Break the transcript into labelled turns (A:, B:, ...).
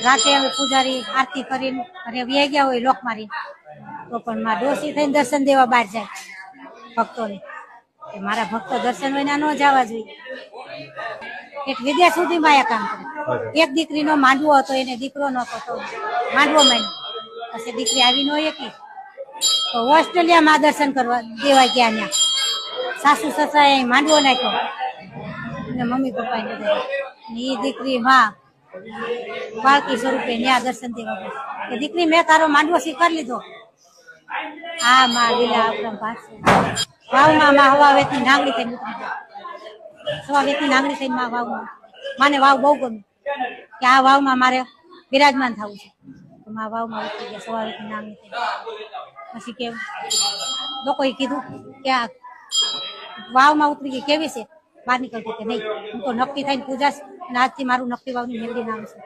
A: રાતે અમે પૂજારી આરતી કરીને ઘરે વ્યાઈ ગયા હોય લોક મારી તો પણ માં ડોસી થઈને દર્શન દેવા બહાર જાય ભક્તોને. મારા ભક્તો દર્શન વિના ન જવા જોઈએ. એક વિદેશ સુધી માયા કામ કરે. એક દીકરીનો માંડવો હતો, એને દીકરો નતો તો માંડવો માંડ્યો. પછી દીકરી આવી ન એકી તો ઓસ્ટ્રેલિયામાં દર્શન કરવા દેવા ગયા. ત્યાં સાસુ સસરાએ માંડવો નાખ્યો અને મમ્મી પપ્પા ને એ દીકરી માં બાળકી સ્વરૂપે ત્યાં દર્શન દેવા ગયા કે દીકરી મેં તારો માંડવો સ્વીકાર લીધો. હા માં લીલા અપરમ પાસે વાવમાં માં હવા વેતની નાંગણી થઈને ઉતરી ગયા. સવા વેતની નાંગણી થઈને માં વાવમાં માને વાવ બહુ ગમી કે આ વાવમાં મારે બિરાજમાન થવું છે. તો માં વાવમાં ઉતરી ગયા સવા વેતની નાંગણી થઈને. પછી કે લોકોએ કીધું કે આ વાવમાં ઉતરી ગઈ કેવી છે, બહાર નીકળતી કે નહીં હું તો નક્કી થઈને પૂજા અને આજથી મારું નક્કી વાવની મેળવી નામ છે.